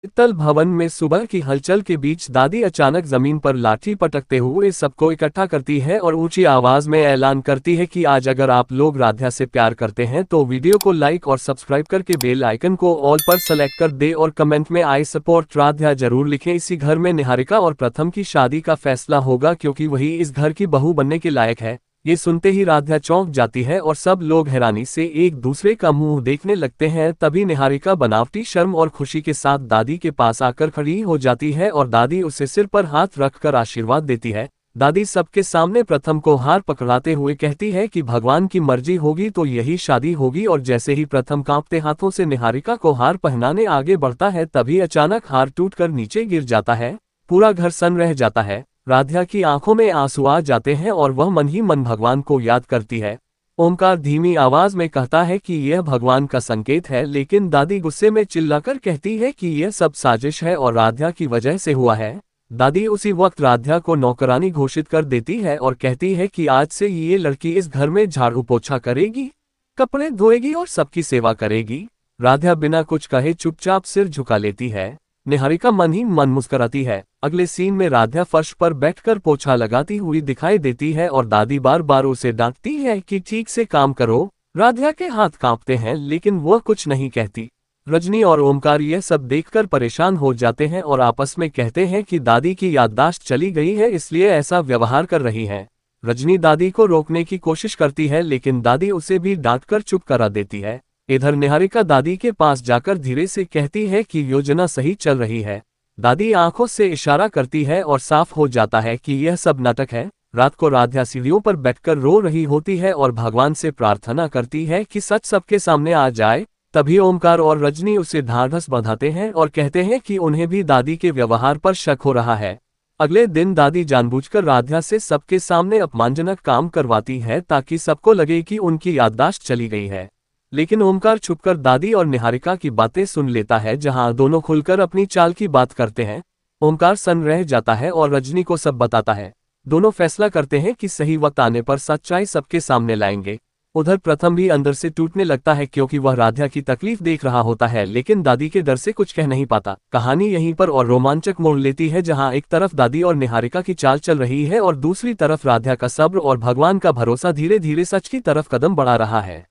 शीतल भवन में सुबह की हलचल के बीच दादी अचानक जमीन पर लाठी पटकते हुए सबको इकट्ठा करती है और ऊंची आवाज में ऐलान करती है कि आज अगर आप लोग राध्या से प्यार करते हैं तो वीडियो को लाइक और सब्सक्राइब करके बेल आइकन को ऑल पर सेलेक्ट कर दे और कमेंट में आई सपोर्ट राध्या जरूर लिखें। इसी घर में निहारिका और प्रथम की शादी का फैसला होगा क्योंकि वही इस घर की बहू बनने के लायक है। ये सुनते ही राध्या चौंक जाती है और सब लोग हैरानी से एक दूसरे का मुंह देखने लगते हैं। तभी निहारिका बनावटी शर्म और खुशी के साथ दादी के पास आकर खड़ी हो जाती है और दादी उसे सिर पर हाथ रखकर आशीर्वाद देती है। दादी सबके सामने प्रथम को हार पकड़ाते हुए कहती है कि भगवान की मर्जी होगी तो यही शादी होगी। और जैसे ही प्रथम कांपते हाथों से निहारिका को हार पहनाने आगे बढ़ता है तभी अचानक हार टूटकर नीचे गिर जाता है। पूरा घर सन्न रह जाता है। राध्या की आंखों में आंसू आ जाते हैं और वह मन ही मन भगवान को याद करती है। ओमकार धीमी आवाज में कहता है कि यह भगवान का संकेत है, लेकिन दादी गुस्से में चिल्लाकर कहती है कि यह सब साजिश है और राध्या की वजह से हुआ है। दादी उसी वक्त राध्या को नौकरानी घोषित कर देती है और कहती है कि आज से ये लड़की इस घर में झाड़ू पोछा करेगी, कपड़े धोएगी और सबकी सेवा करेगी। राध्या बिना कुछ कहे चुपचाप सिर झुका लेती है। निहारिका मन ही मन मुस्कुराती है। अगले सीन में राध्या फर्श पर बैठकर पोछा लगाती हुई दिखाई देती है और दादी बार बार उसे डांटती है कि ठीक से काम करो। राध्या के हाथ कांपते हैं लेकिन वह कुछ नहीं कहती। रजनी और ओमकार यह सब देखकर परेशान हो जाते हैं और आपस में कहते हैं कि दादी की याददाश्त चली गई है इसलिए ऐसा व्यवहार कर रही है। रजनी दादी को रोकने की कोशिश करती है लेकिन दादी उसे भी डांटकर चुप करा देती है। इधर निहारिका दादी के पास जाकर धीरे से कहती है कि योजना सही चल रही है। दादी आंखों से इशारा करती है और साफ हो जाता है कि यह सब नाटक है। रात को राध्या सीढ़ियों पर बैठकर रो रही होती है और भगवान से प्रार्थना करती है कि सच सबके सामने आ जाए। तभी ओमकार और रजनी उसे ढाढ़स बंधाते हैं और कहते हैं कि उन्हें भी दादी के व्यवहार पर शक हो रहा है। अगले दिन दादी जानबूझकर राध्या से सबके सामने अपमानजनक काम करवाती है ताकि सबको लगे कि उनकी याददाश्त चली गई है। लेकिन ओमकार छुपकर दादी और निहारिका की बातें सुन लेता है, जहां दोनों खुलकर अपनी चाल की बात करते हैं। ओमकार सन्न रह जाता है और रजनी को सब बताता है। दोनों फैसला करते हैं कि सही वक्त आने पर सच्चाई सबके सामने लाएंगे। उधर प्रथम भी अंदर से टूटने लगता है क्योंकि वह राध्या की तकलीफ देख रहा होता है लेकिन दादी के डर से कुछ कह नहीं पाता। कहानी यहीं पर और रोमांचक मोड़ लेती है, जहां एक तरफ दादी और निहारिका की चाल चल रही है और दूसरी तरफ राध्या का सब्र और भगवान का भरोसा धीरे धीरे सच की तरफ कदम बढ़ा रहा है।